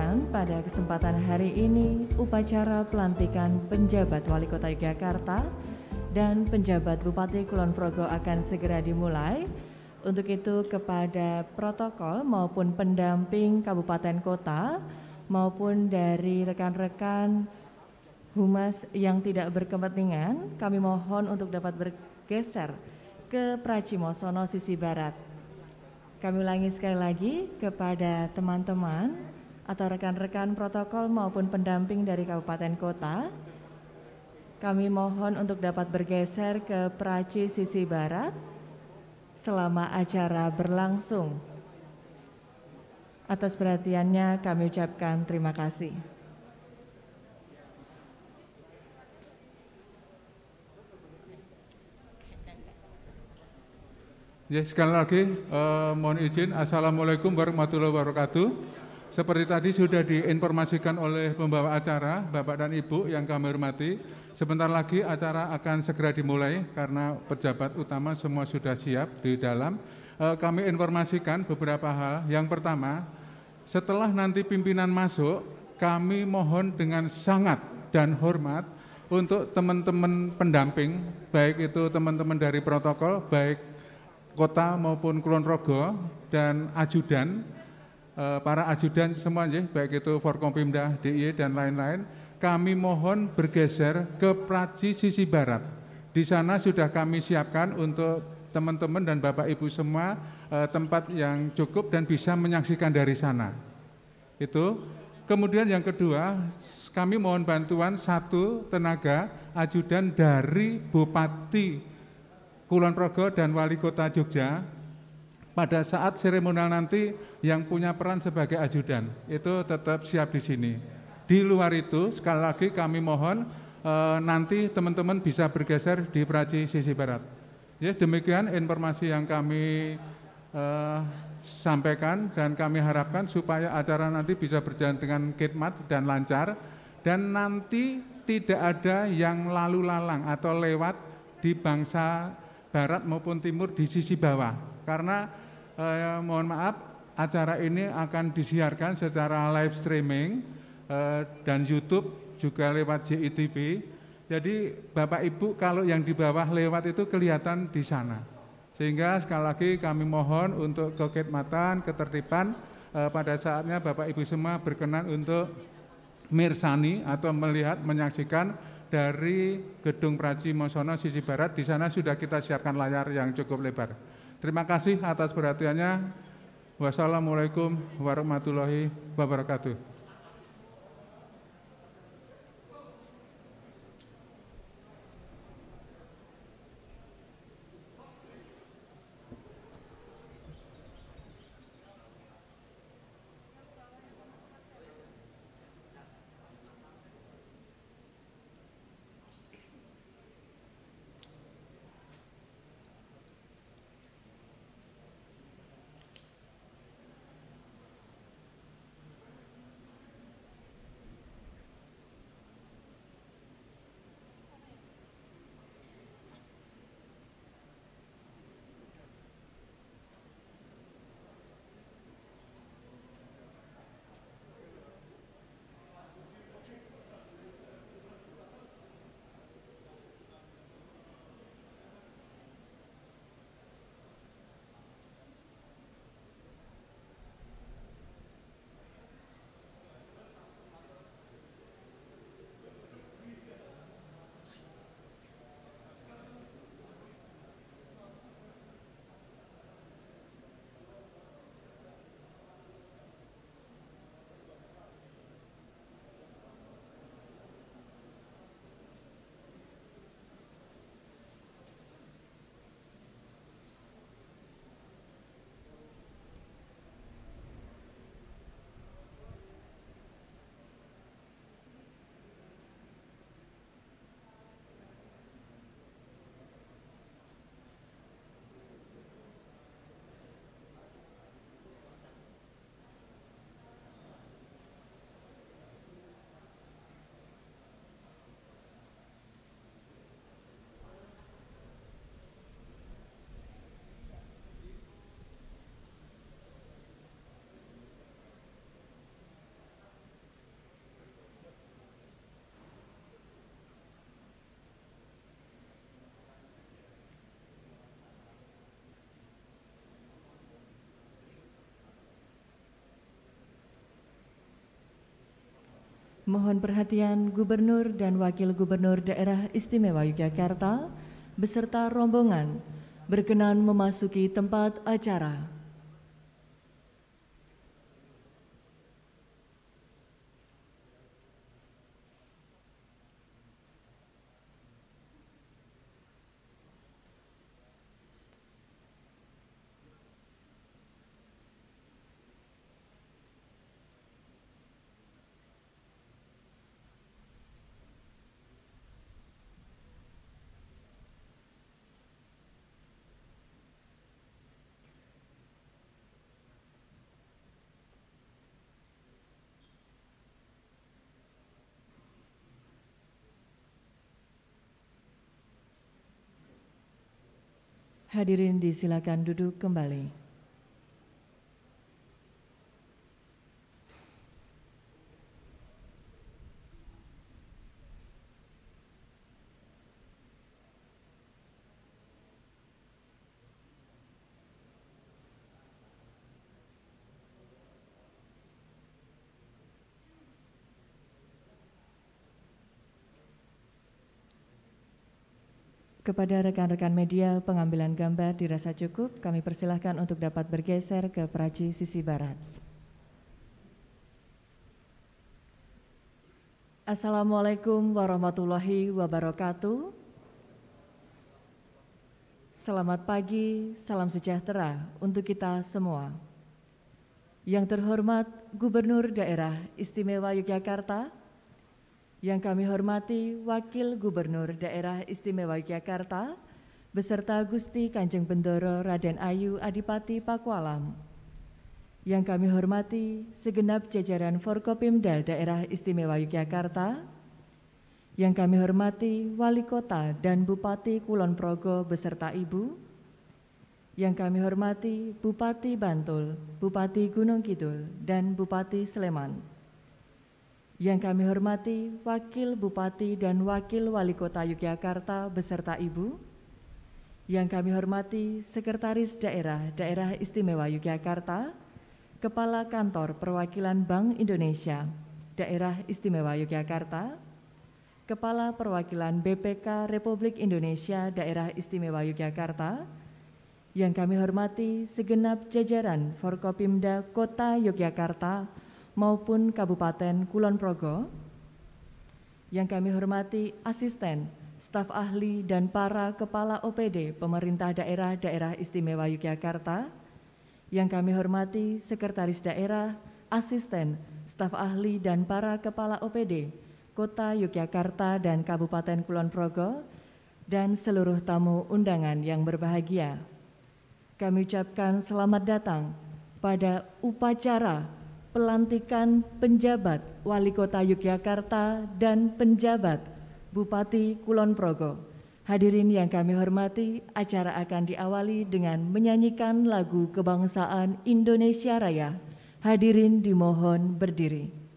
saksikan pada kesempatan hari ini upacara pelantikan penjabat Wali Kota Yogyakarta dan penjabat Bupati Kulon Progo akan segera dimulai. Untuk itu kepada protokol maupun pendamping kabupaten kota maupun dari rekan-rekan humas yang tidak berkepentingan, kami mohon untuk dapat bergeser ke Pracimosono sisi barat. Kami ulangi sekali lagi kepada teman-teman atau rekan-rekan protokol maupun pendamping dari kabupaten kota. Kami mohon untuk dapat bergeser ke Praci sisi barat selama acara berlangsung. Atas perhatiannya kami ucapkan terima kasih. Ya, sekali lagi mohon izin. Assalamualaikum warahmatullahi wabarakatuh. Seperti tadi sudah diinformasikan oleh pembawa acara, Bapak dan Ibu yang kami hormati, sebentar lagi acara akan segera dimulai karena pejabat utama semua sudah siap di dalam. Kami informasikan beberapa hal. Yang pertama, setelah nanti pimpinan masuk, kami mohon dengan sangat dan hormat untuk teman-teman pendamping, baik itu teman-teman dari protokol, baik Kota maupun Kulon Progo dan ajudan, para ajudan semuanya, baik itu Forkompimda, DIY dan lain-lain, kami mohon bergeser ke Praci sisi barat. Di sana sudah kami siapkan untuk teman-teman dan Bapak Ibu semua tempat yang cukup dan bisa menyaksikan dari sana. Itu. Kemudian yang kedua, kami mohon bantuan satu tenaga ajudan dari Bupati Kulon Progo dan Wali Kota Jogja pada saat seremonial nanti yang punya peran sebagai ajudan itu tetap siap di sini. Di luar itu sekali lagi kami mohon nanti teman-teman bisa bergeser di Praci sisi barat. Ya, demikian informasi yang kami sampaikan dan kami harapkan supaya acara nanti bisa berjalan dengan khidmat dan lancar dan nanti tidak ada yang lalu lalang atau lewat di bangsa barat maupun timur di sisi bawah karena mohon maaf acara ini akan disiarkan secara live streaming dan YouTube juga lewat JITV. Jadi Bapak Ibu kalau yang di bawah lewat itu kelihatan di sana. Sehingga sekali lagi kami mohon untuk kekhidmatan, ketertiban pada saatnya Bapak Ibu semua berkenan untuk mirsani atau melihat menyaksikan dari Gedung Pracimosono sisi barat. Di sana sudah kita siapkan layar yang cukup lebar. Terima kasih atas perhatiannya. Wassalamualaikum warahmatullahi wabarakatuh. Mohon perhatian Gubernur dan Wakil Gubernur Daerah Istimewa Yogyakarta beserta rombongan berkenan memasuki tempat acara. Hadirin disilakan duduk kembali. Kepada rekan-rekan media, pengambilan gambar dirasa cukup. Kami persilahkan untuk dapat bergeser ke praji sisi barat. Assalamualaikum warahmatullahi wabarakatuh. Selamat pagi, salam sejahtera untuk kita semua. Yang terhormat Gubernur Daerah Istimewa Yogyakarta, yang kami hormati Wakil Gubernur Daerah Istimewa Yogyakarta beserta Gusti Kanjeng Bendoro Raden Ayu Adipati Pakualam. Yang kami hormati segenap jajaran Forkopimda Daerah Istimewa Yogyakarta. Yang kami hormati Wali Kota dan Bupati Kulon Progo beserta Ibu. Yang kami hormati Bupati Bantul, Bupati Gunung Kidul, dan Bupati Sleman. Yang kami hormati Wakil Bupati dan Wakil Wali Kota Yogyakarta beserta Ibu. Yang kami hormati Sekretaris Daerah Istimewa Yogyakarta, Kepala Kantor Perwakilan Bank Indonesia Daerah Istimewa Yogyakarta, Kepala Perwakilan BPK Republik Indonesia Daerah Istimewa Yogyakarta. Yang kami hormati segenap jajaran Forkopimda Kota Yogyakarta maupun Kabupaten Kulon Progo. Yang kami hormati asisten, staf ahli, dan para kepala OPD pemerintah daerah Istimewa Yogyakarta. Yang kami hormati sekretaris daerah, asisten, staf ahli, dan para kepala OPD Kota Yogyakarta dan Kabupaten Kulon Progo, dan seluruh tamu undangan yang berbahagia. Kami ucapkan selamat datang pada upacara pelantikan penjabat Wali Kota Yogyakarta dan penjabat Bupati Kulon Progo. Hadirin yang kami hormati, acara akan diawali dengan menyanyikan lagu kebangsaan Indonesia Raya. Hadirin dimohon berdiri.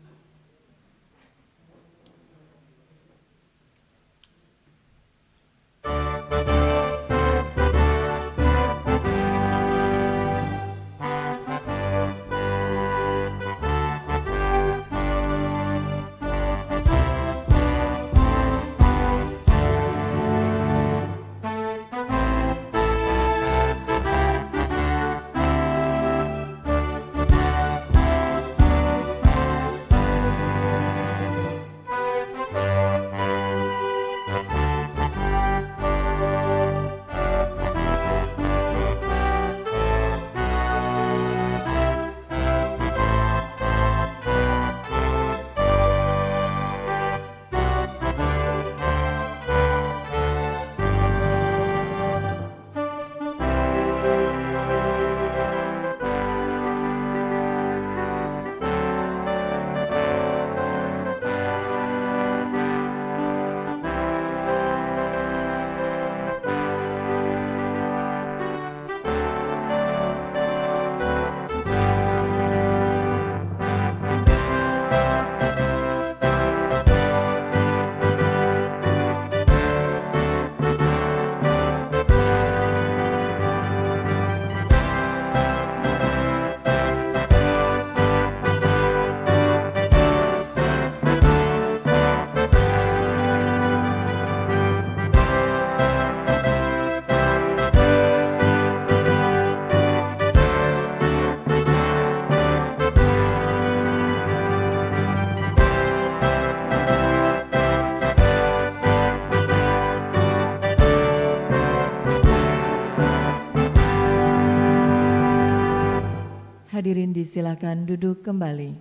disilakan duduk kembali.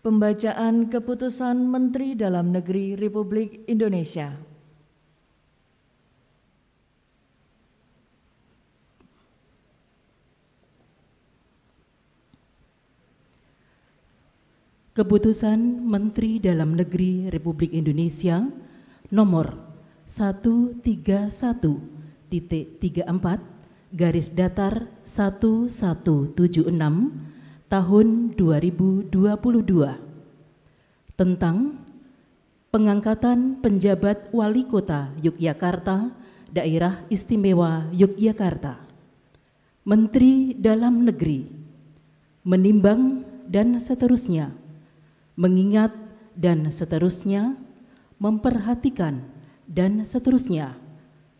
Pembacaan Keputusan Menteri Dalam Negeri Republik Indonesia. Keputusan Menteri Dalam Negeri Republik Indonesia nomor 131.34/1176 tahun 2022 tentang pengangkatan penjabat Wali Kota Yogyakarta, Daerah Istimewa Yogyakarta. Menteri Dalam Negeri menimbang dan seterusnya, mengingat dan seterusnya, memperhatikan dan seterusnya,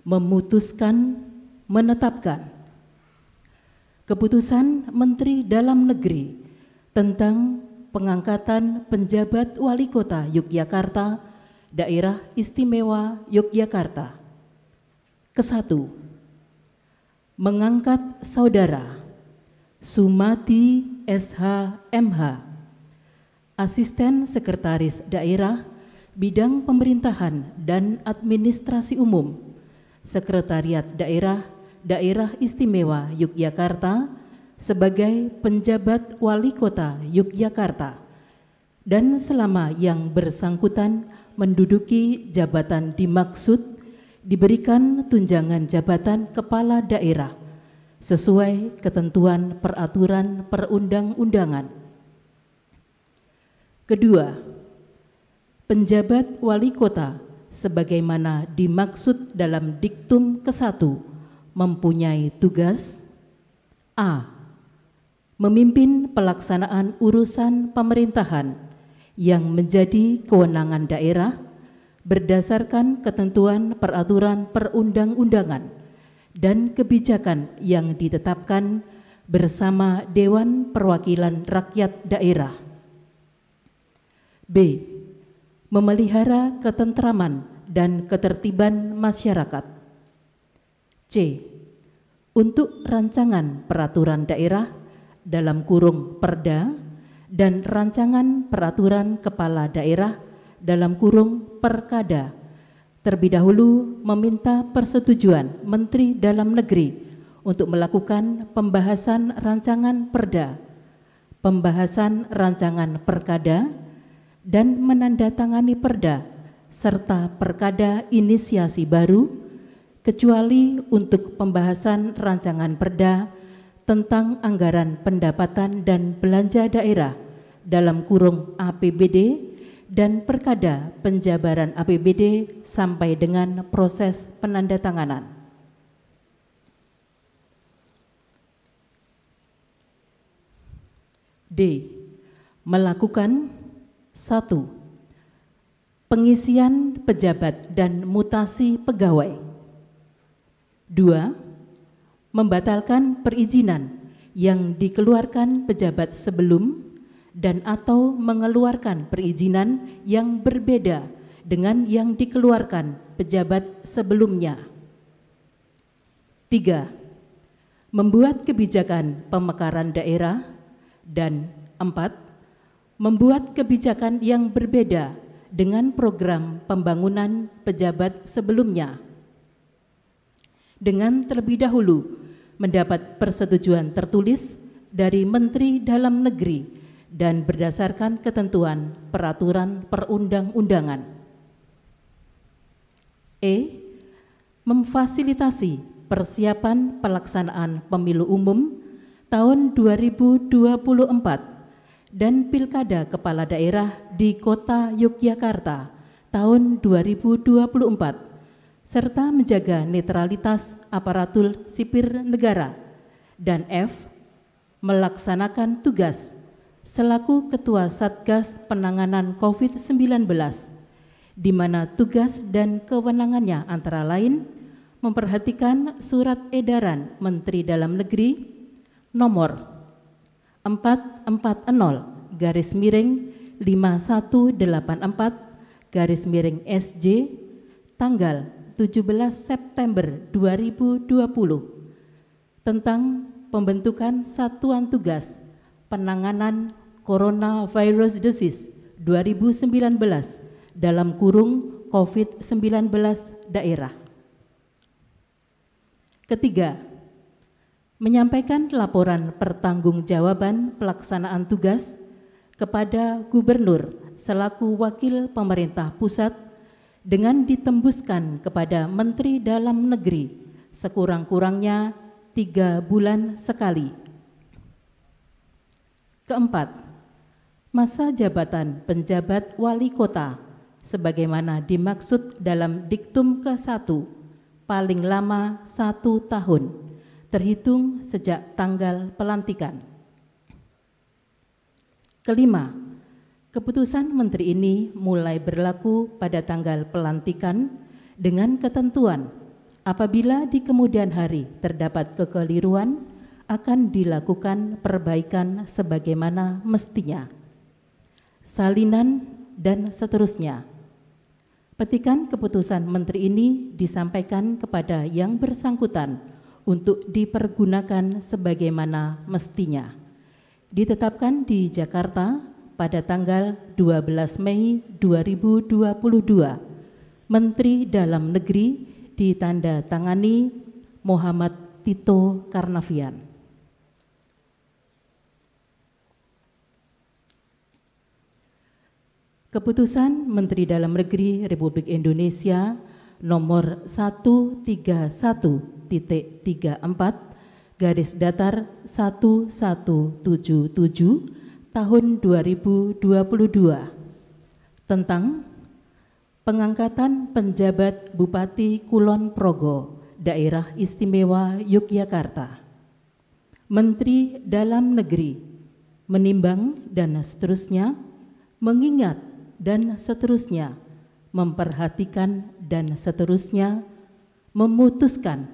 memutuskan, menetapkan. Keputusan Menteri Dalam Negeri tentang pengangkatan penjabat Wali Kota Yogyakarta, Daerah Istimewa Yogyakarta. Kesatu, mengangkat Saudara Sumati SH.MH, Asisten Sekretaris Daerah Bidang Pemerintahan dan Administrasi Umum, Sekretariat Daerah Istimewa Yogyakarta sebagai penjabat Wali Kota Yogyakarta dan selama yang bersangkutan menduduki jabatan dimaksud diberikan tunjangan jabatan kepala daerah sesuai ketentuan peraturan perundang-undangan. Kedua, penjabat wali kota sebagaimana dimaksud dalam diktum ke-1 mempunyai tugas: A. Memimpin pelaksanaan urusan pemerintahan yang menjadi kewenangan daerah berdasarkan ketentuan peraturan perundang-undangan dan kebijakan yang ditetapkan bersama Dewan Perwakilan Rakyat Daerah. B. Memelihara ketentraman dan ketertiban masyarakat. C. Untuk rancangan peraturan daerah dalam kurung Perda dan rancangan peraturan kepala daerah dalam kurung Perkada, terlebih dahulu meminta persetujuan Menteri Dalam Negeri untuk melakukan pembahasan rancangan Perda, pembahasan rancangan Perkada, dan menandatangani Perda serta Perkada inisiasi baru, kecuali untuk pembahasan rancangan Perda tentang anggaran pendapatan dan belanja daerah dalam kurung APBD dan Perkada penjabaran APBD sampai dengan proses penandatanganan. D. Melakukan 1. Pengisian pejabat dan mutasi pegawai. 2. Membatalkan perizinan yang dikeluarkan pejabat sebelum dan atau mengeluarkan perizinan yang berbeda dengan yang dikeluarkan pejabat sebelumnya. 3. Membuat kebijakan pemekaran daerah. Dan 4. Membuat kebijakan yang berbeda dengan program pembangunan pejabat sebelumnya, dengan terlebih dahulu mendapat persetujuan tertulis dari Menteri Dalam Negeri dan berdasarkan ketentuan peraturan perundang-undangan. E. Memfasilitasi persiapan pelaksanaan pemilu umum tahun 2024 dan Pilkada Kepala Daerah di Kota Yogyakarta tahun 2024, serta menjaga netralitas aparatur sipil negara. Dan F. Melaksanakan tugas selaku Ketua Satgas Penanganan COVID-19, di mana tugas dan kewenangannya antara lain memperhatikan Surat Edaran Menteri Dalam Negeri nomor 440/5184/SJ tanggal 17 September 2020 tentang pembentukan Satuan Tugas Penanganan Coronavirus Disease 2019 dalam kurung COVID-19 daerah. Ketiga, menyampaikan laporan pertanggungjawaban pelaksanaan tugas kepada Gubernur selaku Wakil Pemerintah Pusat dengan ditembuskan kepada Menteri Dalam Negeri sekurang-kurangnya 3 bulan sekali. Keempat, masa jabatan penjabat wali kota sebagaimana dimaksud dalam diktum ke-1 paling lama 1 tahun terhitung sejak tanggal pelantikan. Kelima, keputusan Menteri ini mulai berlaku pada tanggal pelantikan dengan ketentuan apabila di kemudian hari terdapat kekeliruan akan dilakukan perbaikan sebagaimana mestinya. Salinan dan seterusnya. Petikan keputusan Menteri ini disampaikan kepada yang bersangkutan untuk dipergunakan sebagaimana mestinya. Ditetapkan di Jakarta pada tanggal 12 Mei 2022. Menteri Dalam Negeri ditanda tangani Muhammad Tito Karnavian. Keputusan Menteri Dalam Negeri Republik Indonesia nomor 131.34 garis datar 1177 tahun 2022 tentang pengangkatan penjabat Bupati Kulon Progo, Daerah Istimewa Yogyakarta. Menteri Dalam Negeri menimbang dan seterusnya, mengingat dan seterusnya, memperhatikan dan seterusnya, memutuskan,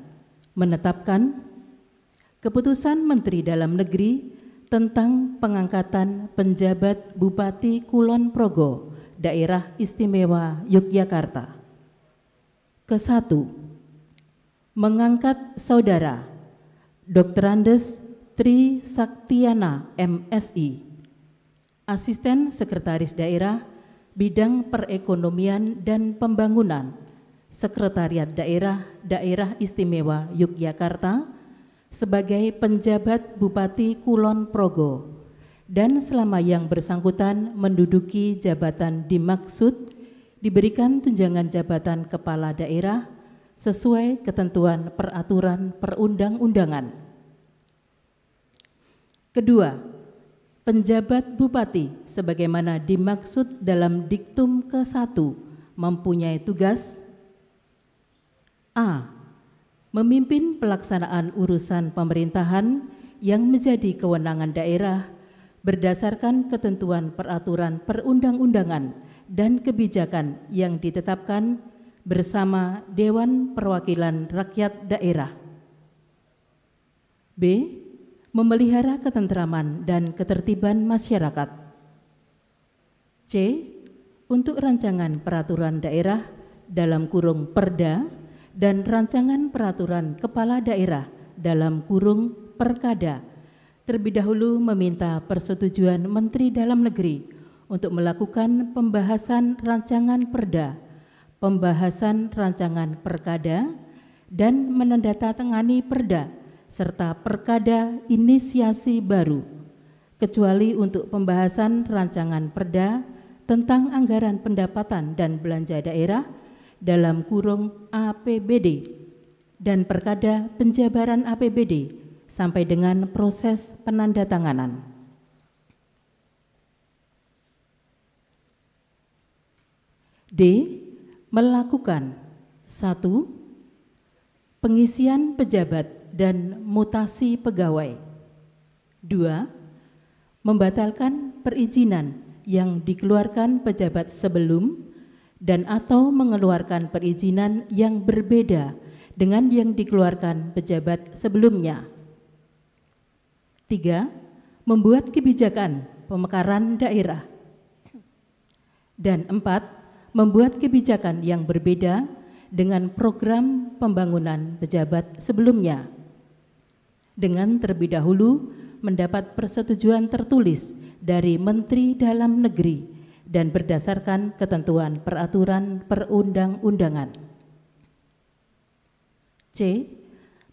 menetapkan keputusan Menteri Dalam Negeri tentang pengangkatan penjabat Bupati Kulon Progo, Daerah Istimewa Yogyakarta. Ke-1, mengangkat Saudara Dr. Andes Tri Saktiana MSI, Asisten Sekretaris Daerah Bidang Perekonomian dan Pembangunan, Sekretariat Daerah Istimewa Yogyakarta sebagai penjabat Bupati Kulon Progo dan selama yang bersangkutan menduduki jabatan dimaksud diberikan tunjangan jabatan kepala daerah sesuai ketentuan peraturan perundang-undangan. Kedua, penjabat bupati sebagaimana dimaksud dalam diktum ke-1 mempunyai tugas: A. Memimpin pelaksanaan urusan pemerintahan yang menjadi kewenangan daerah berdasarkan ketentuan peraturan perundang-undangan dan kebijakan yang ditetapkan bersama Dewan Perwakilan Rakyat Daerah. B. Memelihara ketentraman dan ketertiban masyarakat. C. Untuk rancangan peraturan daerah dalam kurung Perda dan rancangan peraturan kepala daerah dalam kurung Perkada, terlebih dahulu meminta persetujuan Menteri Dalam Negeri untuk melakukan pembahasan rancangan Perda, pembahasan rancangan Perkada, dan menandatangani Perda serta Perkada inisiasi baru, kecuali untuk pembahasan rancangan Perda tentang anggaran pendapatan dan belanja daerah dalam kurung APBD dan Perkada penjabaran APBD sampai dengan proses penandatanganan. D. Melakukan 1. Pengisian pejabat dan mutasi pegawai. 2. Membatalkan perizinan yang dikeluarkan pejabat sebelum dan atau mengeluarkan perizinan yang berbeda dengan yang dikeluarkan pejabat sebelumnya. 3. Membuat kebijakan pemekaran daerah. Dan 4. Membuat kebijakan yang berbeda dengan program pembangunan pejabat sebelumnya. Dengan terlebih dahulu mendapat persetujuan tertulis dari Menteri Dalam Negeri dan berdasarkan ketentuan peraturan perundang-undangan. C.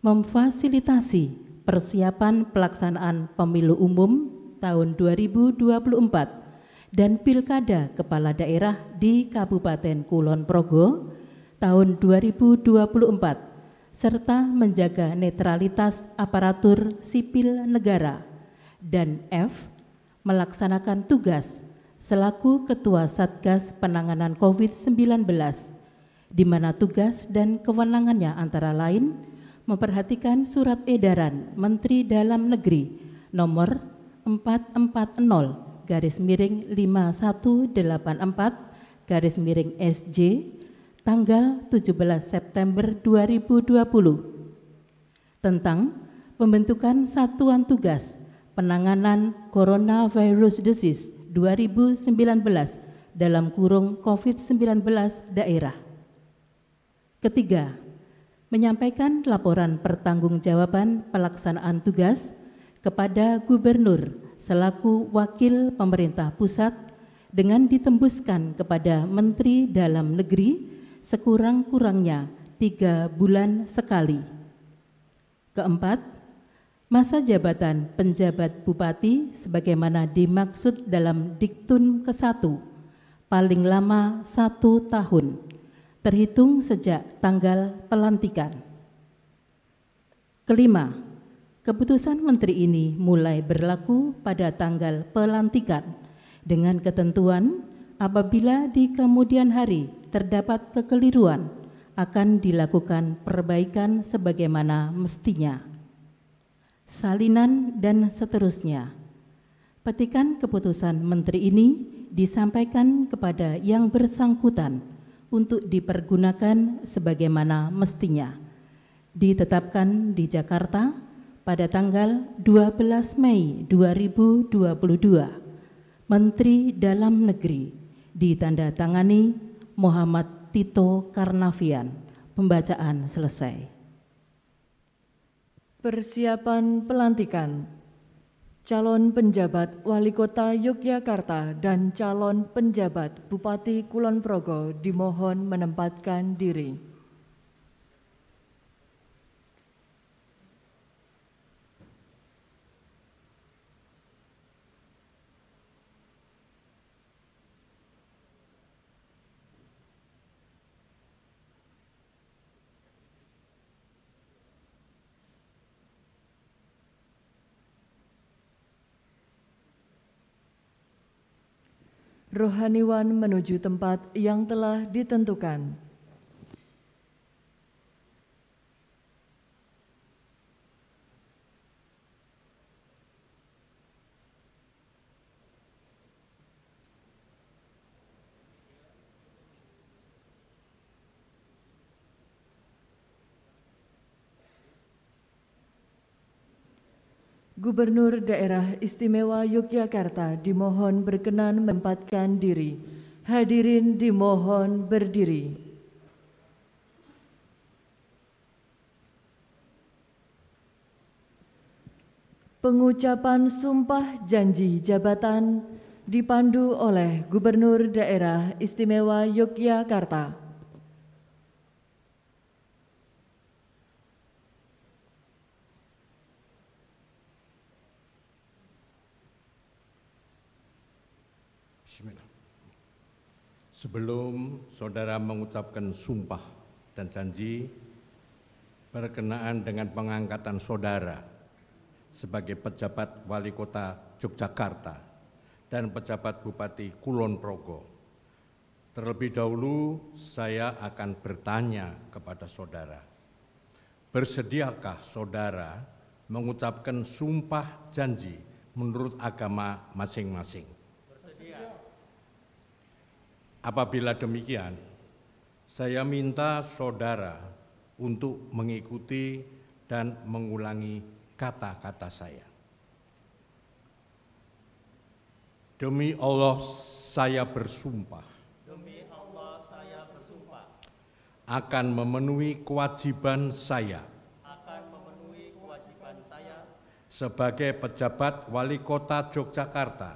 Memfasilitasi persiapan pelaksanaan pemilu umum tahun 2024 dan Pilkada Kepala Daerah di Kabupaten Kulon Progo tahun 2024 serta menjaga netralitas aparatur sipil negara. Dan F. Melaksanakan tugas selaku Ketua Satgas Penanganan COVID-19 di mana tugas dan kewenangannya antara lain memperhatikan Surat Edaran Menteri Dalam Negeri nomor 440-5184-SJ tanggal 17 September 2020 tentang pembentukan Satuan Tugas Penanganan Coronavirus Disease 2019 dalam kurung COVID-19 daerah. Ketiga, menyampaikan laporan pertanggungjawaban pelaksanaan tugas kepada Gubernur selaku wakil pemerintah pusat dengan ditembuskan kepada Menteri Dalam Negeri sekurang-kurangnya 3 bulan sekali. Keempat, masa jabatan penjabat bupati sebagaimana dimaksud dalam Diktun ke-1 paling lama 1 tahun terhitung sejak tanggal pelantikan. Kelima, keputusan Menteri ini mulai berlaku pada tanggal pelantikan dengan ketentuan apabila di kemudian hari terdapat kekeliruan akan dilakukan perbaikan sebagaimana mestinya. Salinan dan seterusnya. Petikan keputusan Menteri ini disampaikan kepada yang bersangkutan untuk dipergunakan sebagaimana mestinya. Ditetapkan di Jakarta pada tanggal 12 Mei 2022. Menteri Dalam Negeri ditandatangani Muhammad Tito Karnavian. Pembacaan selesai. Persiapan pelantikan calon penjabat Wali Kota Yogyakarta dan calon penjabat Bupati Kulon Progo dimohon menempatkan diri. Rohaniwan menuju tempat yang telah ditentukan. Gubernur Daerah Istimewa Yogyakarta dimohon berkenan menempatkan diri. Hadirin dimohon berdiri. Pengucapan sumpah janji jabatan dipandu oleh Gubernur Daerah Istimewa Yogyakarta. Sebelum saudara mengucapkan sumpah dan janji berkenaan dengan pengangkatan saudara sebagai pejabat Wali Kota Yogyakarta dan pejabat Bupati Kulon Progo, terlebih dahulu saya akan bertanya kepada saudara, bersediakah saudara mengucapkan sumpah janji menurut agama masing-masing? Apabila demikian, saya minta saudara untuk mengikuti dan mengulangi kata-kata saya. Demi Allah saya bersumpah. Demi Allah saya bersumpah. akan memenuhi kewajiban saya sebagai pejabat Wali Kota Yogyakarta,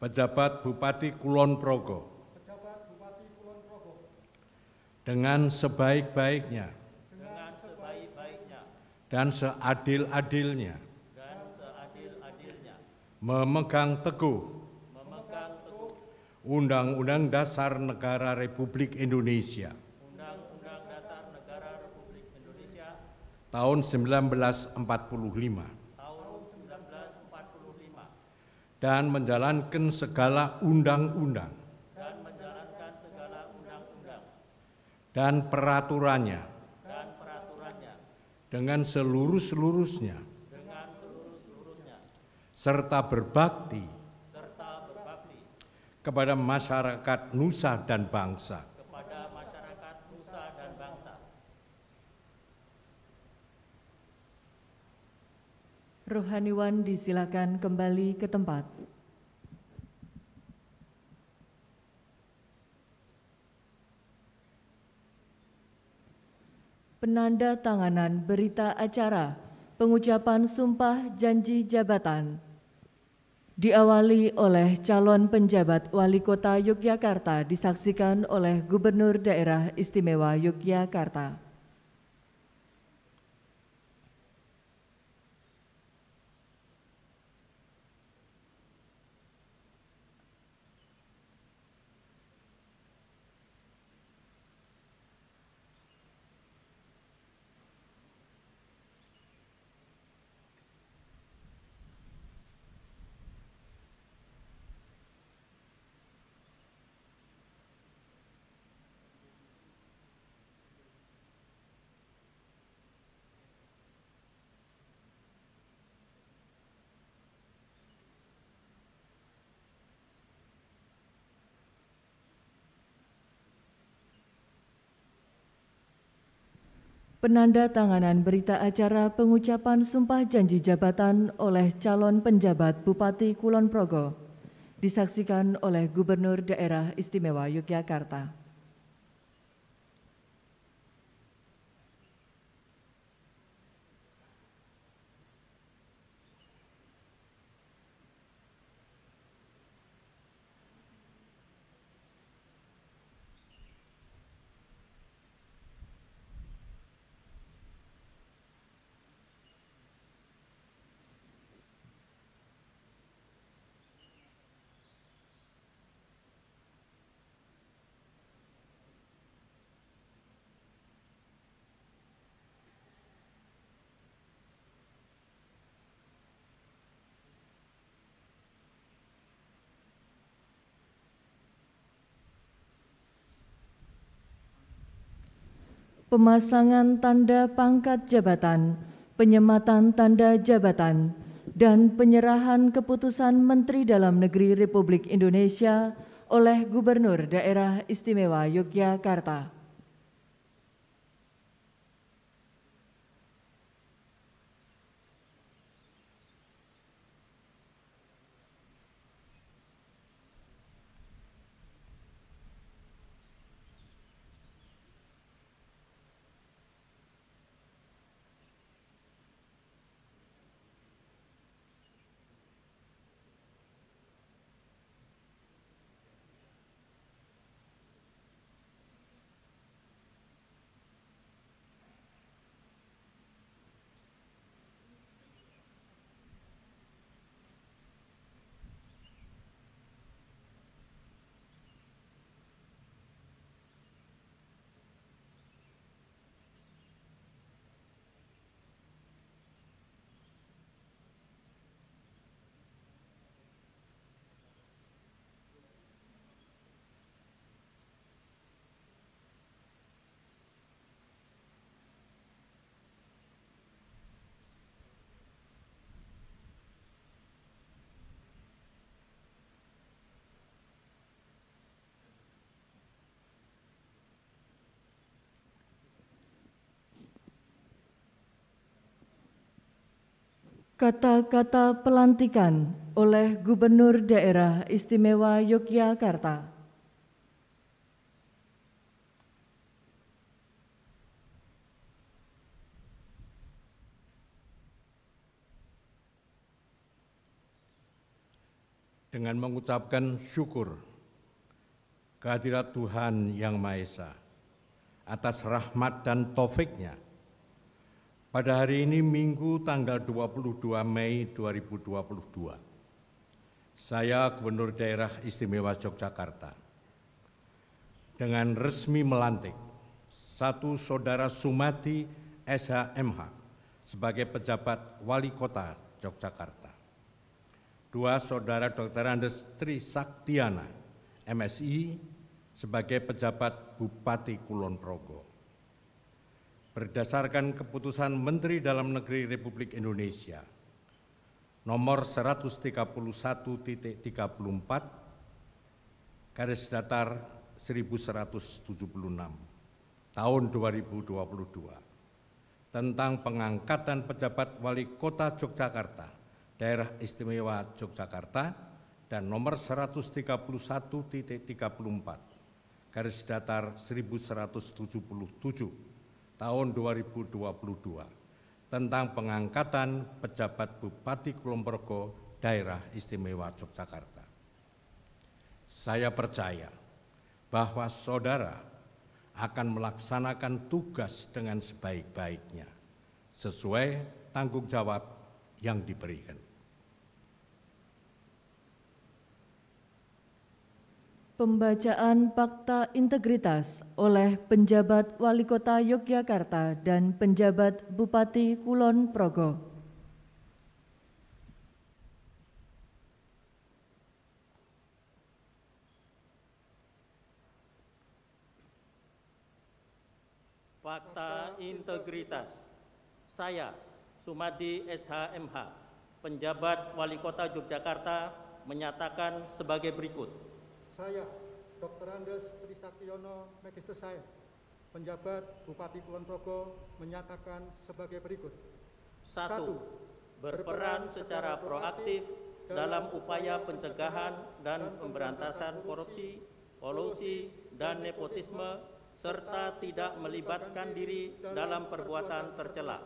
pejabat Bupati Kulon Progo, dengan sebaik-baiknya dan seadil-adilnya memegang teguh Undang-Undang Dasar Negara Republik Indonesia tahun 1945 dan menjalankan segala undang-undang dan peraturannya dengan seluruh-seluruhnya serta berbakti kepada masyarakat Nusa dan bangsa. Rohaniwan disilakan kembali ke tempat. Penandatanganan berita acara pengucapan sumpah janji jabatan diawali oleh calon penjabat Wali Kota Yogyakarta disaksikan oleh Gubernur Daerah Istimewa Yogyakarta. Penandatanganan berita acara pengucapan sumpah janji jabatan oleh calon penjabat Bupati Kulon Progo disaksikan oleh Gubernur Daerah Istimewa Yogyakarta. Pemasangan tanda pangkat jabatan, penyematan tanda jabatan, dan penyerahan keputusan Menteri Dalam Negeri Republik Indonesia oleh Gubernur Daerah Istimewa Yogyakarta. Kata-kata pelantikan oleh Gubernur Daerah Istimewa Yogyakarta. dengan mengucapkan syukur kehadirat Tuhan Yang Maha Esa atas rahmat dan taufiknya. Pada hari ini Minggu tanggal 22 Mei 2022, saya Gubernur Daerah Istimewa Yogyakarta dengan resmi melantik satu Saudara Sumadi SHMH sebagai pejabat Wali Kota Yogyakarta, dua Saudara Dr. Andes Trisaktiana MSI sebagai pejabat Bupati Kulon Progo. Berdasarkan keputusan Menteri Dalam Negeri Republik Indonesia nomor 131.34 garis datar 1176 tahun 2022 tentang pengangkatan pejabat Wali Kota Yogyakarta, Daerah Istimewa Yogyakarta, dan nomor 131.34 garis datar 1177 tahun 2022 tentang pengangkatan pejabat Bupati Kulon Progo, Daerah Istimewa Yogyakarta. Saya percaya bahwa saudara akan melaksanakan tugas dengan sebaik-baiknya sesuai tanggung jawab yang diberikan. Pembacaan Fakta Integritas oleh penjabat Wali Kota Yogyakarta dan penjabat Bupati Kulon Progo. Fakta integritas. Saya, Sumadi SHMH, penjabat Wali Kota Yogyakarta, menyatakan sebagai berikut. Saya, Dr. Andes Trisaktiana Magister Sains, penjabat Bupati Kulon Progo, menyatakan sebagai berikut. 1. Berperan secara proaktif dalam upaya pencegahan dan pemberantasan korupsi, kolusi, dan nepotisme, serta tidak melibatkan diri dalam perbuatan tercela.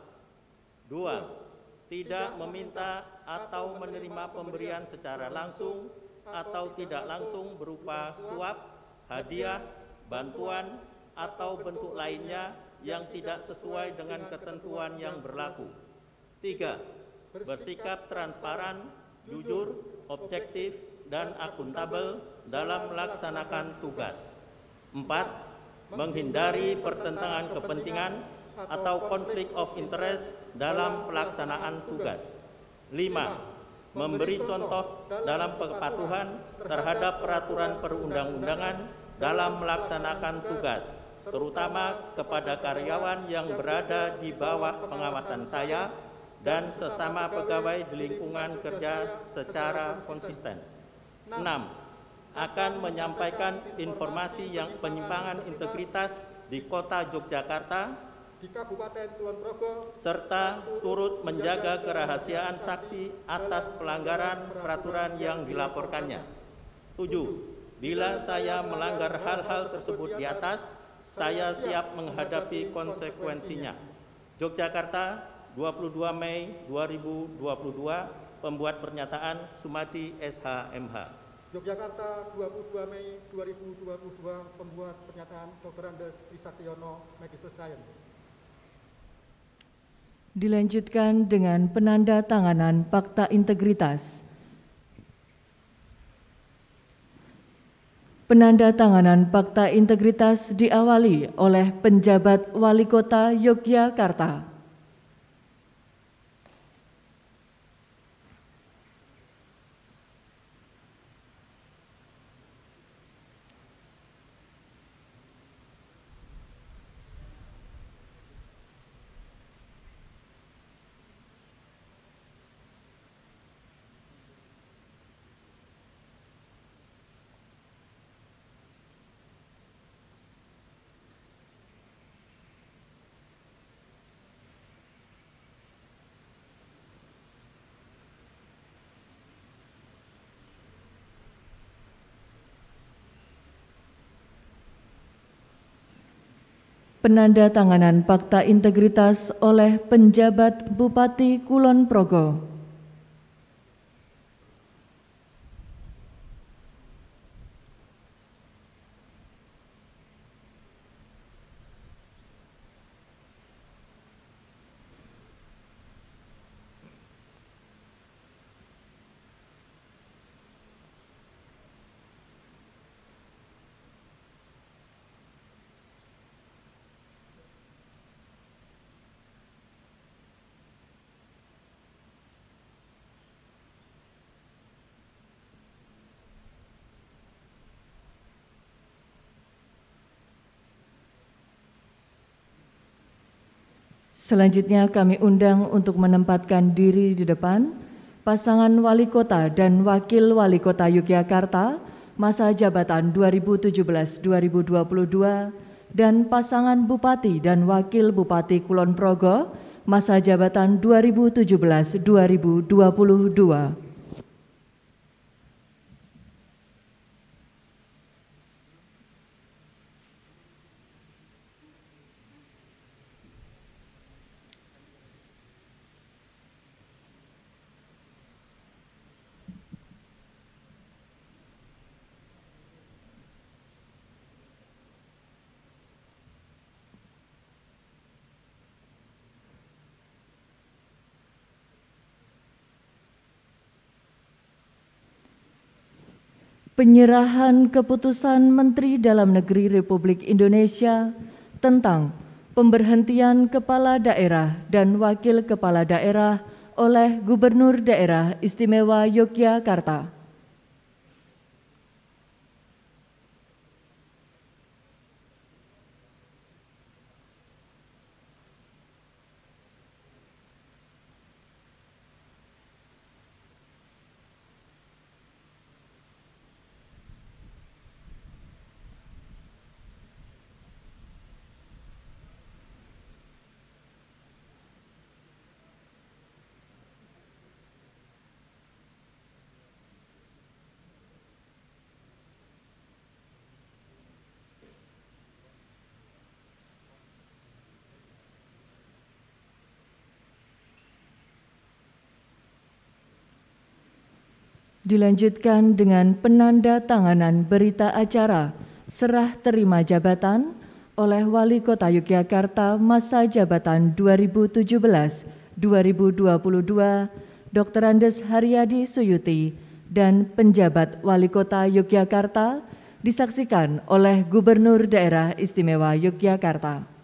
2. Tidak meminta atau menerima pemberian secara langsung atau tidak langsung berupa suap, hadiah, bantuan, atau bentuk lainnya yang tidak sesuai dengan ketentuan yang berlaku. 3. Bersikap transparan, jujur, objektif, dan akuntabel dalam melaksanakan tugas. 4. Menghindari pertentangan kepentingan atau konflik of interest dalam pelaksanaan tugas. 5. Memberi contoh dalam kepatuhan terhadap peraturan perundang-undangan dalam melaksanakan tugas, terutama kepada karyawan yang berada di bawah pengawasan saya dan sesama pegawai di lingkungan kerja secara konsisten. 6. Akan menyampaikan informasi yang penyimpangan integritas di Kota Yogyakarta di Kabupaten Kulon Progo, serta turut menjaga kerahasiaan saksi atas pelanggaran peraturan yang dilaporkannya. 7. Bila saya melanggar hal-hal tersebut di atas, saya siap menghadapi konsekuensinya. Yogyakarta, 22 Mei 2022, pembuat pernyataan Sumadi SHMH. Yogyakarta, 22 Mei 2022, pembuat pernyataan Dr. Andes Trisaktiana Magister Sains. Dilanjutkan dengan penandatanganan Fakta Integritas. Penandatanganan Fakta Integritas diawali oleh penjabat Wali Kota Yogyakarta. Penandatanganan Fakta Integritas oleh penjabat Bupati Kulon Progo. Selanjutnya kami undang untuk menempatkan diri di depan pasangan Wali Kota dan Wakil Wali Kota Yogyakarta masa jabatan 2017-2022 dan pasangan Bupati dan Wakil Bupati Kulon Progo masa jabatan 2017-2022. Penyerahan keputusan Menteri Dalam Negeri Republik Indonesia tentang pemberhentian kepala daerah dan wakil kepala daerah oleh Gubernur Daerah Istimewa Yogyakarta. Dilanjutkan dengan penandatanganan berita acara serah terima jabatan oleh Wali Kota Yogyakarta masa jabatan 2017-2022 Dr. Andes Haryadi Suyuti dan penjabat Wali Kota Yogyakarta disaksikan oleh Gubernur Daerah Istimewa Yogyakarta.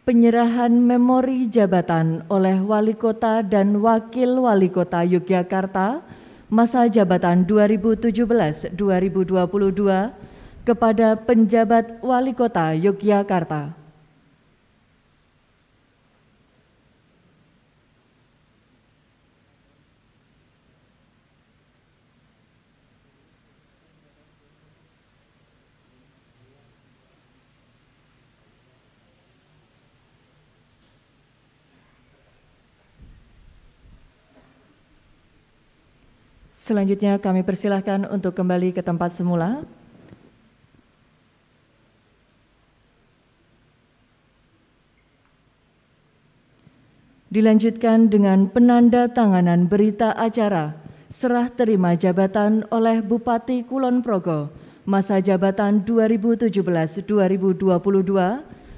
Penyerahan memori jabatan oleh Wali Kota dan Wakil Wali Kota Yogyakarta masa jabatan 2017-2022 kepada penjabat Wali Kota Yogyakarta. Selanjutnya kami persilahkan untuk kembali ke tempat semula. Dilanjutkan dengan penandatanganan berita acara serah terima jabatan oleh Bupati Kulon Progo masa jabatan 2017-2022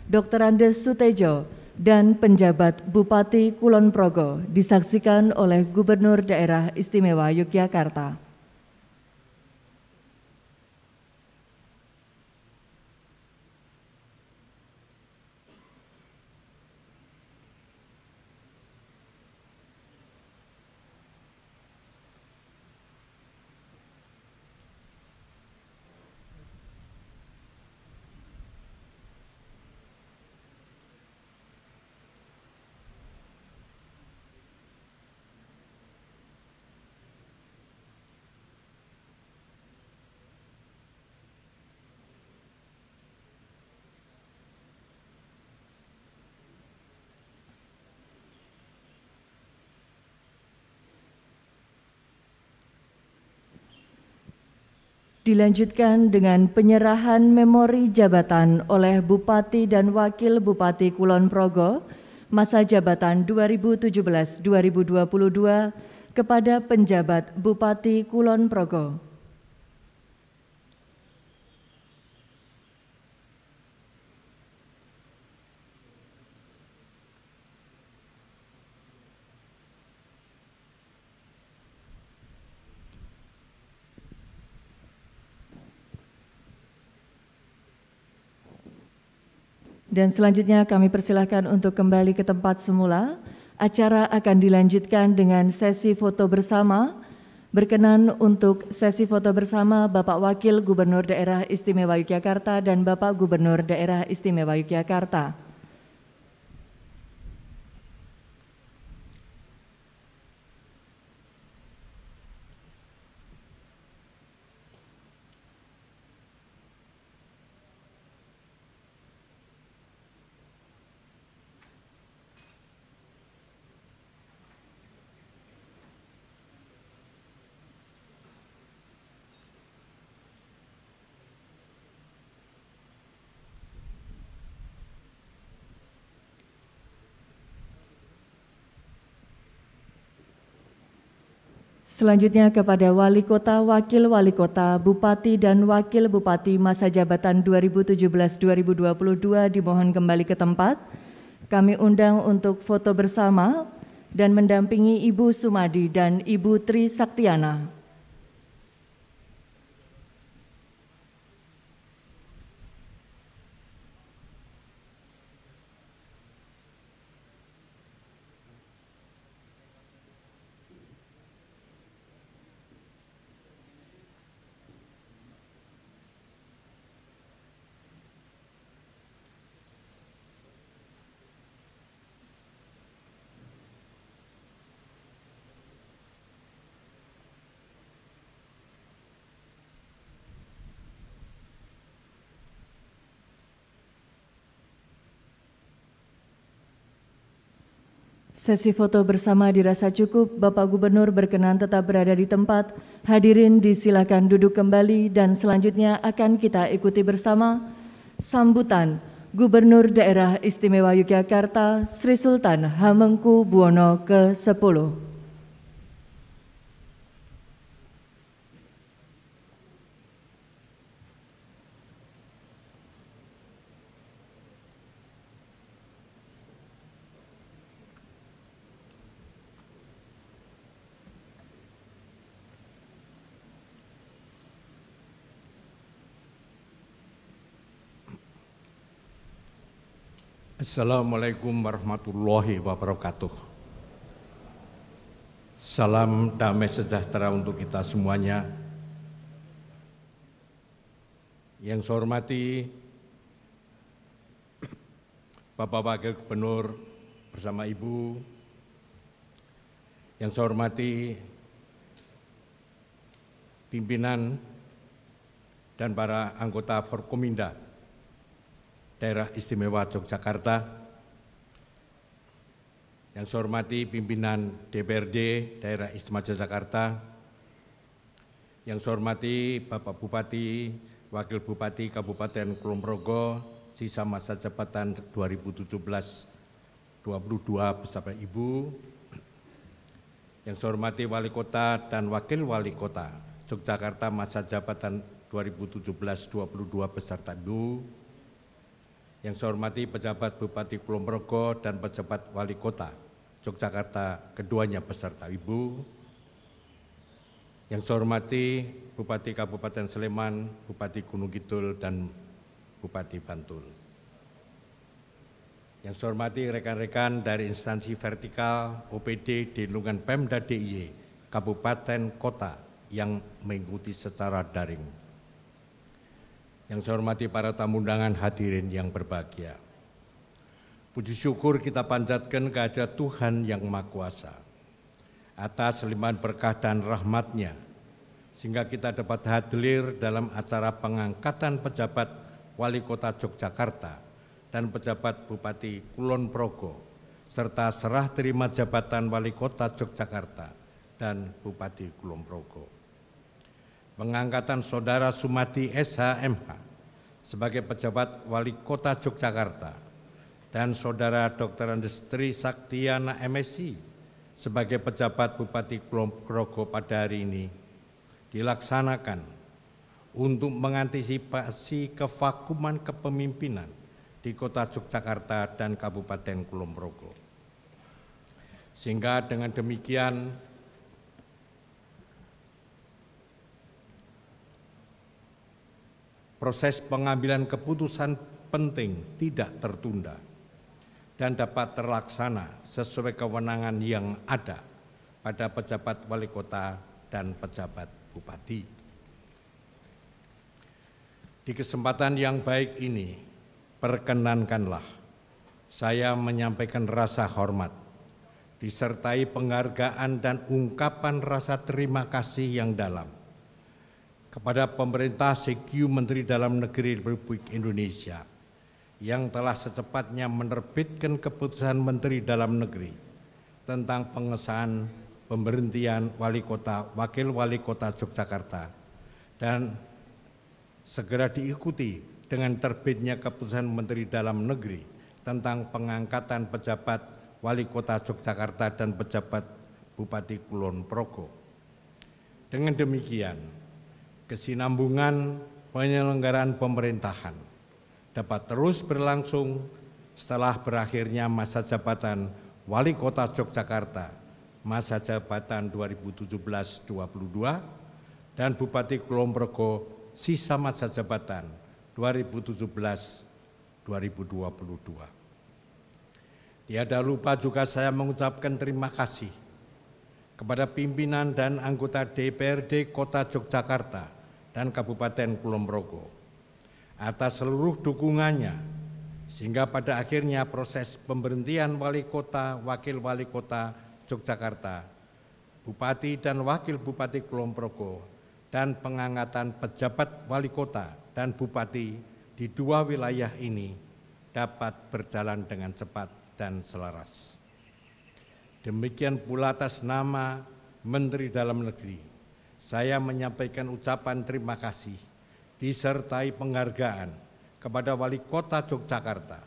Dr. Andes Sutejo dan penjabat Bupati Kulon Progo disaksikan oleh Gubernur Daerah Istimewa Yogyakarta. Dilanjutkan dengan penyerahan memori jabatan oleh Bupati dan Wakil Bupati Kulon Progo masa jabatan 2017-2022 kepada penjabat Bupati Kulon Progo. Dan selanjutnya kami persilahkan untuk kembali ke tempat semula. Acara akan dilanjutkan dengan sesi foto bersama. Berkenan untuk sesi foto bersama Bapak Wakil Gubernur Daerah Istimewa Yogyakarta dan Bapak Gubernur Daerah Istimewa Yogyakarta. Selanjutnya kepada Wali Kota, Wakil Wali Kota, Bupati dan Wakil Bupati masa jabatan 2017-2022 dimohon kembali ke tempat. Kami undang untuk foto bersama dan mendampingi Ibu Sumadi dan Ibu Tri Saktiana. Sesi foto bersama dirasa cukup. Bapak Gubernur berkenan tetap berada di tempat. Hadirin disilakan duduk kembali dan selanjutnya akan kita ikuti bersama sambutan Gubernur Daerah Istimewa Yogyakarta Sri Sultan Hamengkubuwono ke-10. Assalamualaikum warahmatullahi wabarakatuh. Salam damai sejahtera untuk kita semuanya. Yang saya hormati Bapak Wakil Gubernur bersama Ibu, yang saya hormati pimpinan dan para anggota Forkominda Daerah Istimewa Yogyakarta, yang saya hormati pimpinan DPRD Daerah Istimewa Yogyakarta, yang saya hormati Bapak Bupati, Wakil Bupati Kabupaten Kulon Progo, sisa masa jabatan 2017-2022 beserta Ibu, yang saya hormati Wali Kota dan Wakil Wali Kota Yogyakarta masa jabatan 2017-2022 beserta Ibu, yang saya hormati pejabat Bupati Kulon Progo dan pejabat Wali Kota Yogyakarta keduanya beserta Ibu, yang saya hormati Bupati Kabupaten Sleman, Bupati Gunung Kidul dan Bupati Bantul, yang saya hormati rekan-rekan dari instansi vertikal OPD di lingkungan Pemda DIY Kabupaten Kota yang mengikuti secara daring. Yang saya hormati para tamu undangan, hadirin yang berbahagia. Puji syukur kita panjatkan kehadirat Tuhan yang Maha Kuasa atas limpahan berkah dan rahmat-Nya, sehingga kita dapat hadir dalam acara pengangkatan pejabat Wali Kota Yogyakarta dan pejabat Bupati Kulon Progo, serta serah terima jabatan Wali Kota Yogyakarta dan Bupati Kulon Progo. pengangkatan Saudara Sumadi SHMH sebagai pejabat Wali Kota Yogyakarta dan Saudara Dr. Andes Trisaktiana MSc sebagai pejabat Bupati Kulon Progo pada hari ini dilaksanakan untuk mengantisipasi kevakuman kepemimpinan di Kota Yogyakarta dan Kabupaten Kulon Progo. Sehingga dengan demikian proses pengambilan keputusan penting tidak tertunda dan dapat terlaksana sesuai kewenangan yang ada pada pejabat wali kota dan pejabat bupati. Di kesempatan yang baik ini, perkenankanlah saya menyampaikan rasa hormat disertai penghargaan dan ungkapan rasa terima kasih yang dalam kepada pemerintah CQ Menteri Dalam Negeri Republik Indonesia yang telah secepatnya menerbitkan keputusan Menteri Dalam Negeri tentang pengesahan pemberhentian wali kota, wakil wali kota Yogyakarta dan segera diikuti dengan terbitnya keputusan Menteri Dalam Negeri tentang pengangkatan pejabat wali kota Yogyakarta dan pejabat Bupati Kulon Progo. Dengan demikian, kesinambungan penyelenggaraan pemerintahan dapat terus berlangsung setelah berakhirnya masa jabatan Wali Kota Yogyakarta, masa jabatan 2017-22, dan Bupati Kulon Progo sisa masa jabatan 2017-2022. Tiada lupa juga saya mengucapkan terima kasih kepada pimpinan dan anggota DPRD Kota Yogyakarta dan Kabupaten Kulon Progo atas seluruh dukungannya sehingga pada akhirnya proses pemberhentian wali kota, wakil wali kota Yogyakarta, bupati dan wakil bupati Kulon Progo dan pengangkatan pejabat wali kota dan bupati di dua wilayah ini dapat berjalan dengan cepat dan selaras. Demikian pula atas nama Menteri Dalam Negeri, saya menyampaikan ucapan terima kasih disertai penghargaan kepada Wali Kota Yogyakarta,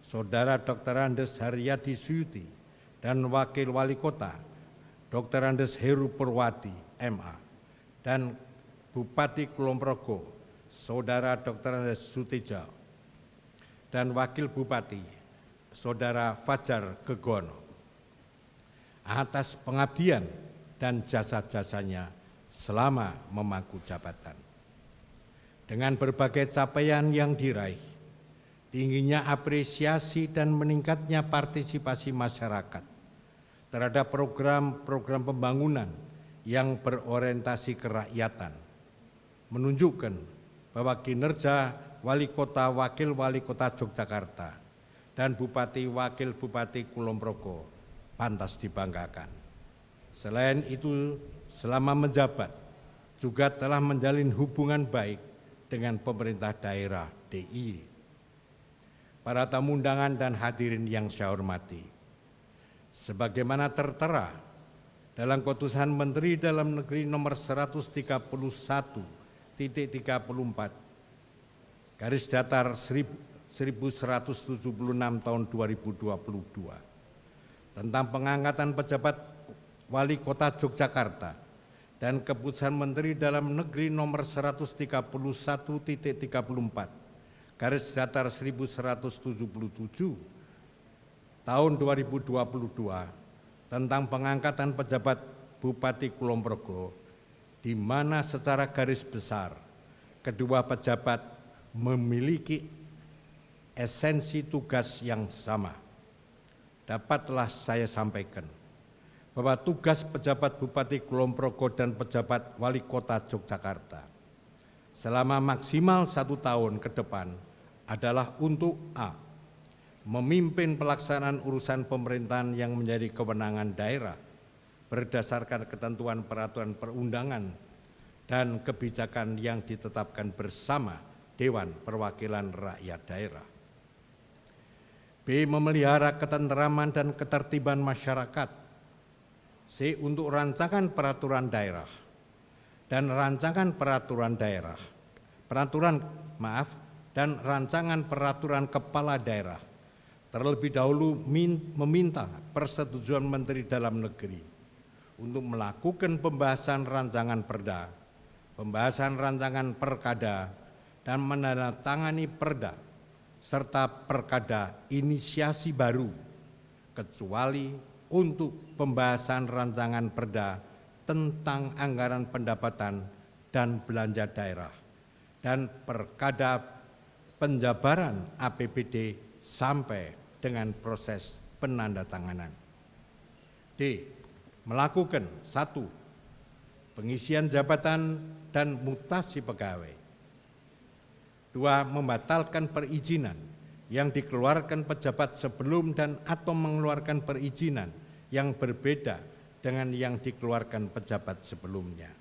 Saudara Dr. Andes Haryadi Suyuti, dan Wakil Wali Kota, Dr. Andes Heru Purwati, MA, dan Bupati Kulon Progo, Saudara Dr. Andes Suteja, dan Wakil Bupati, Saudara Fajar Gegono, atas pengabdian dan jasa-jasanya selama memangku jabatan. Dengan berbagai capaian yang diraih, tingginya apresiasi dan meningkatnya partisipasi masyarakat terhadap program-program pembangunan yang berorientasi kerakyatan, menunjukkan bahwa kinerja wali kota, wakil wali kota Yogyakarta, dan Bupati Wakil Bupati Kulon Progo pantas dibanggakan. Selain itu, selama menjabat juga telah menjalin hubungan baik dengan pemerintah daerah DIY. Para tamu undangan dan hadirin yang saya hormati, sebagaimana tertera dalam Keputusan Menteri Dalam Negeri nomor 131.34 garis datar 1176 tahun 2022 tentang pengangkatan pejabat wali kota Yogyakarta dan Keputusan Menteri Dalam Negeri nomor 131.34 garis datar 1177 tahun 2022 tentang pengangkatan pejabat Bupati Kulon Progo, di mana secara garis besar kedua pejabat memiliki esensi tugas yang sama. Dapatlah saya sampaikan bahwa tugas pejabat Bupati Kulon Progo dan pejabat Wali Kota Yogyakarta selama maksimal 1 tahun ke depan adalah untuk A. Memimpin pelaksanaan urusan pemerintahan yang menjadi kewenangan daerah berdasarkan ketentuan peraturan perundangan dan kebijakan yang ditetapkan bersama Dewan Perwakilan Rakyat Daerah. B. Memelihara ketenteraman dan ketertiban masyarakat. C. Untuk rancangan peraturan daerah dan rancangan peraturan kepala daerah terlebih dahulu meminta persetujuan Menteri Dalam Negeri untuk melakukan pembahasan rancangan perda, pembahasan rancangan perkada, dan menandatangani perda serta perkada inisiasi baru, kecuali untuk pembahasan rancangan perda tentang anggaran pendapatan dan belanja daerah dan perkada penjabaran APBD sampai dengan proses penandatanganan. D. Melakukan 1. Pengisian jabatan dan mutasi pegawai. 2. Membatalkan perizinan yang dikeluarkan pejabat sebelum dan atau mengeluarkan perizinan yang berbeda dengan yang dikeluarkan pejabat sebelumnya.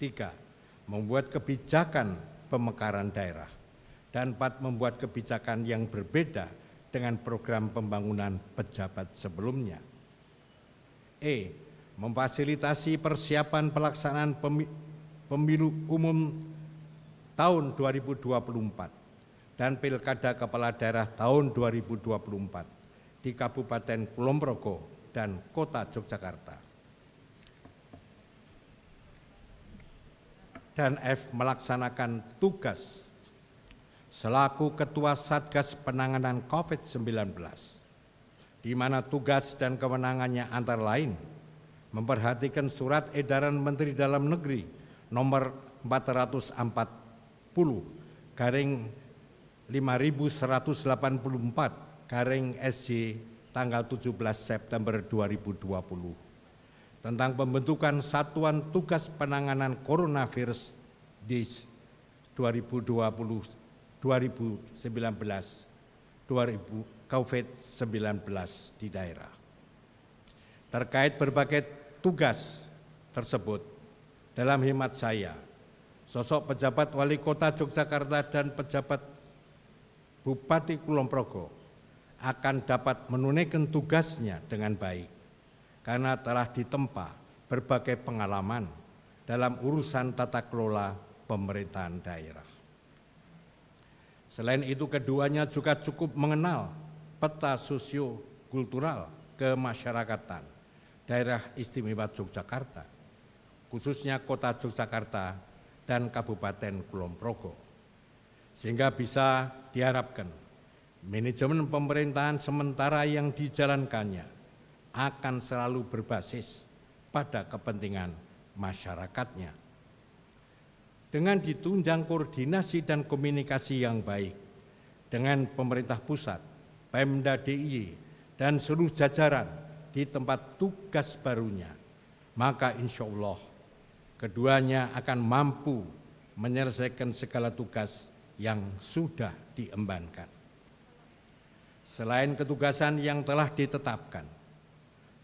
3. Membuat kebijakan pemekaran daerah. Dan 4. Membuat kebijakan yang berbeda dengan program pembangunan pejabat sebelumnya. E. Memfasilitasi persiapan pelaksanaan pemilu umum tahun 2024 dan Pilkada Kepala Daerah tahun 2024 di Kabupaten Kulon Progo dan Kota Yogyakarta. Dan F. Melaksanakan tugas selaku Ketua Satgas Penanganan COVID-19, di mana tugas dan kewenangannya antara lain memperhatikan surat edaran Menteri Dalam Negeri nomor 440/5184/SJ tanggal 17 September 2020 tentang pembentukan Satuan Tugas Penanganan Coronavirus DIS 2019 COVID-19 di daerah. Terkait berbagai tugas tersebut, dalam hemat saya, sosok pejabat Wali Kota Yogyakarta dan pejabat Bupati Kulon Progo akan dapat menunaikan tugasnya dengan baik karena telah ditempa berbagai pengalaman dalam urusan tata kelola pemerintahan daerah. Selain itu, keduanya juga cukup mengenal peta sosio-kultural kemasyarakatan daerah istimewa Yogyakarta, khususnya Kota Yogyakarta dan Kabupaten Kulon Progo, sehingga bisa diharapkan manajemen pemerintahan sementara yang dijalankannya akan selalu berbasis pada kepentingan masyarakatnya. Dengan ditunjang koordinasi dan komunikasi yang baik dengan pemerintah pusat, Pemda DIY, dan seluruh jajaran di tempat tugas barunya, maka insya Allah keduanya akan mampu menyelesaikan segala tugas yang sudah diembankan. Selain ketugasan yang telah ditetapkan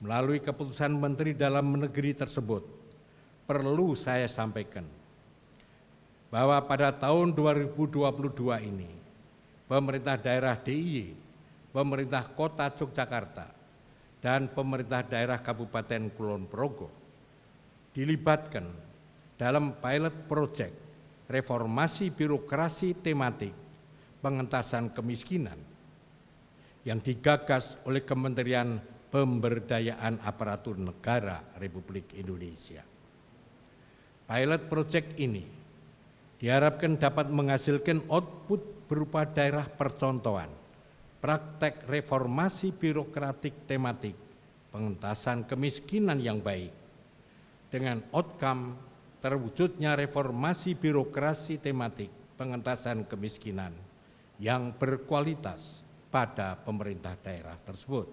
melalui keputusan Menteri Dalam Negeri tersebut, perlu saya sampaikan bahwa pada tahun 2022 ini, pemerintah daerah DIY, pemerintah Kota Yogyakarta, dan pemerintah daerah Kabupaten Kulon Progo dilibatkan dalam pilot project reformasi birokrasi tematik pengentasan kemiskinan yang digagas oleh Kementerian Pemberdayaan Aparatur Negara Republik Indonesia. Pilot project ini diharapkan dapat menghasilkan output berupa daerah percontohan praktek reformasi birokratik tematik pengentasan kemiskinan yang baik dengan outcome terwujudnya reformasi birokrasi tematik pengentasan kemiskinan yang berkualitas pada pemerintah daerah tersebut.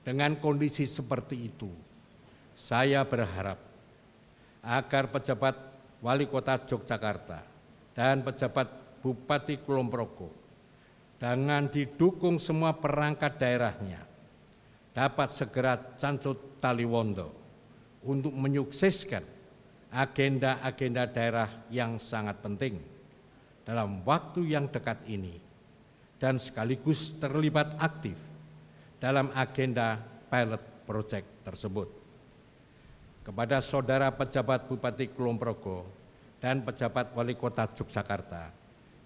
Dengan kondisi seperti itu, saya berharap agar pejabat Wali Kota Yogyakarta dan pejabat Bupati Kulon Progo dengan didukung semua perangkat daerahnya dapat segera cancut taliwondo untuk menyukseskan agenda-agenda daerah yang sangat penting dalam waktu yang dekat ini dan sekaligus terlibat aktif dalam agenda pilot project tersebut. kepada saudara pejabat Bupati Kulon Progo dan pejabat Wali Kota Yogyakarta,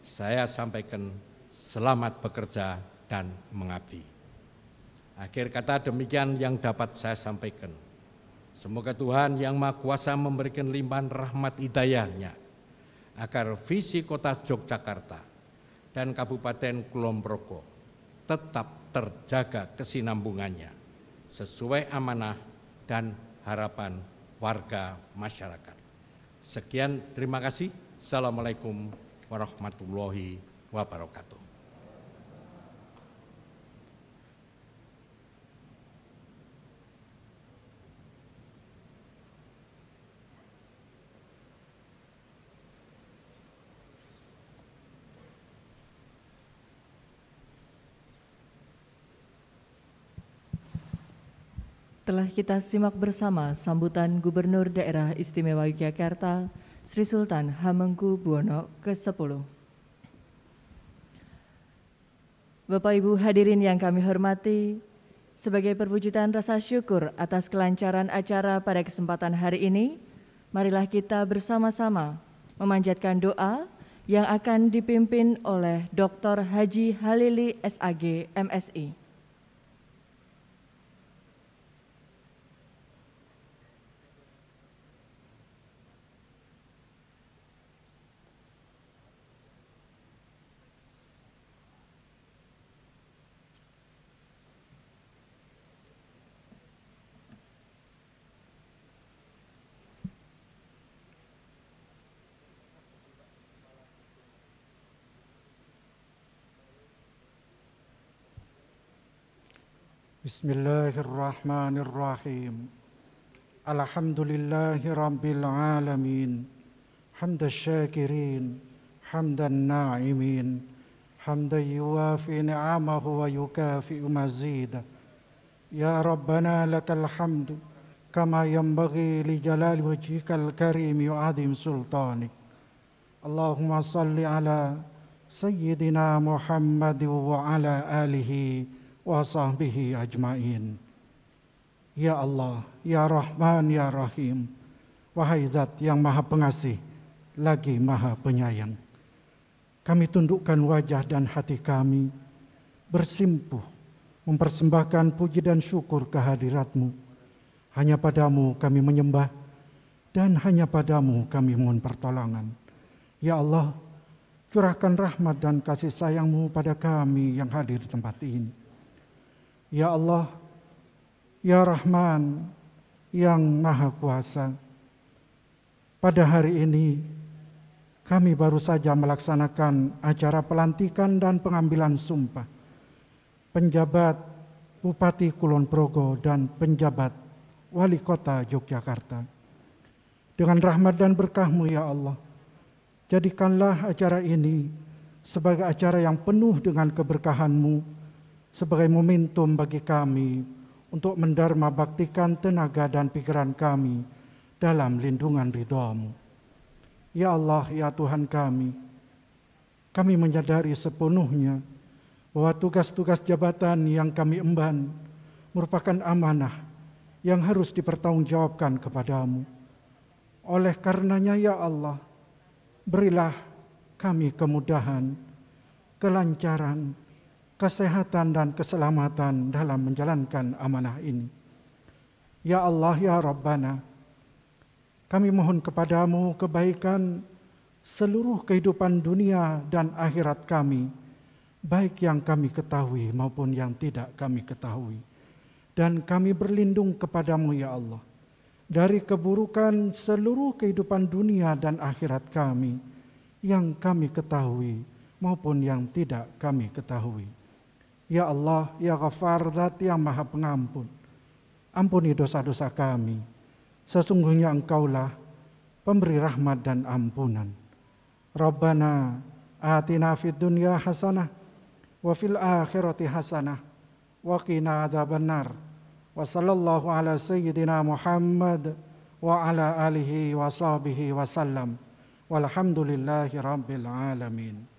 saya sampaikan selamat bekerja dan mengabdi. Akhir kata demikian yang dapat saya sampaikan. Semoga Tuhan Yang Maha Kuasa memberikan limpahan rahmat hidayah-Nya agar visi Kota Yogyakarta dan Kabupaten Kulon Progo tetap terjaga kesinambungannya sesuai amanah dan harapan warga masyarakat. Sekian, terima kasih. Assalamualaikum warahmatullahi wabarakatuh. Telah kita simak bersama sambutan Gubernur Daerah Istimewa Yogyakarta, Sri Sultan Hamengkubuwono ke-10. Bapak Ibu hadirin yang kami hormati, sebagai perwujudan rasa syukur atas kelancaran acara pada kesempatan hari ini, marilah kita bersama-sama memanjatkan doa yang akan dipimpin oleh Dr. Haji Halili SAG, MSI. Bismillahirrahmanirrahim. Alhamdulillahi rabbil alamin. Hamdan syakirin, hamdan na'imin, hamdan yuwafi ni'amahu wa yukafi'u mazida. Ya Rabbana lakal hamdu kama yanbaghi li jalali wajhikal karim wa adim sultanik. Allahumma salli ala Sayyidina Muhammad wa ala alihi wa sahbihi ajmain. Ya Allah, Ya Rahman, Ya Rahim, wahai Zat yang Maha Pengasih lagi Maha Penyayang, kami tundukkan wajah dan hati kami bersimpuh mempersembahkan puji dan syukur kehadirat-Mu. Hanya Padamu kami menyembah dan hanya Padamu kami mohon pertolongan. Ya Allah, curahkan rahmat dan kasih sayang-Mu pada kami yang hadir di tempat ini. Ya Allah, Ya Rahman, yang Maha Kuasa, pada hari ini kami baru saja melaksanakan acara pelantikan dan pengambilan sumpah penjabat Bupati Kulon Progo dan penjabat Wali Kota Yogyakarta. Dengan rahmat dan berkah-Mu ya Allah, jadikanlah acara ini sebagai acara yang penuh dengan keberkahan-Mu, sebagai momentum bagi kami untuk mendharma baktikan tenaga dan pikiran kami dalam lindungan ridha-Mu. Ya Allah, ya Tuhan kami menyadari sepenuhnya bahwa tugas-tugas jabatan yang kami emban merupakan amanah yang harus dipertanggungjawabkan kepada-Mu. Oleh karenanya ya Allah, berilah kami kemudahan, kelancaran, kesehatan dan keselamatan dalam menjalankan amanah ini. Ya Allah, ya Rabbana, kami mohon kepadamu kebaikan seluruh kehidupan dunia dan akhirat kami, baik yang kami ketahui maupun yang tidak kami ketahui. Dan kami berlindung kepadamu ya Allah, dari keburukan seluruh kehidupan dunia dan akhirat kami, yang kami ketahui maupun yang tidak kami ketahui. Ya Allah, ya Ghafar, Zat yang Maha Pengampun, ampuni dosa-dosa kami. Sesungguhnya Engkaulah pemberi rahmat dan ampunan. Rabbana atina fid dunya hasanah wa fil akhirati hasanah wa qina adzabannar. Wa sallallahu ala sayyidina Muhammad wa ala alihi wa sahbihi wa sallam. Walhamdulillahi rabbil alamin.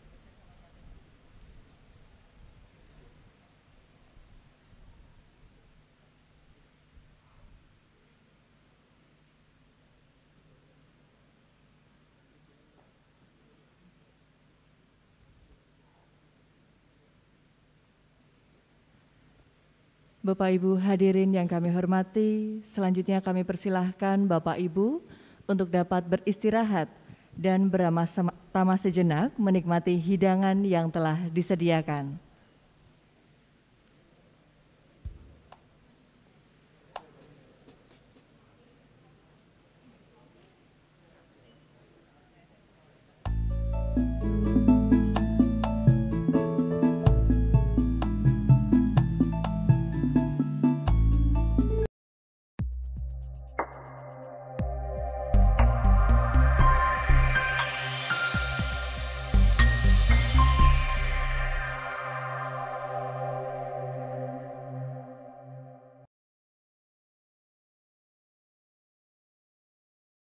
Bapak Ibu hadirin yang kami hormati, selanjutnya kami persilahkan Bapak Ibu untuk dapat beristirahat dan beramah tamah sejenak menikmati hidangan yang telah disediakan.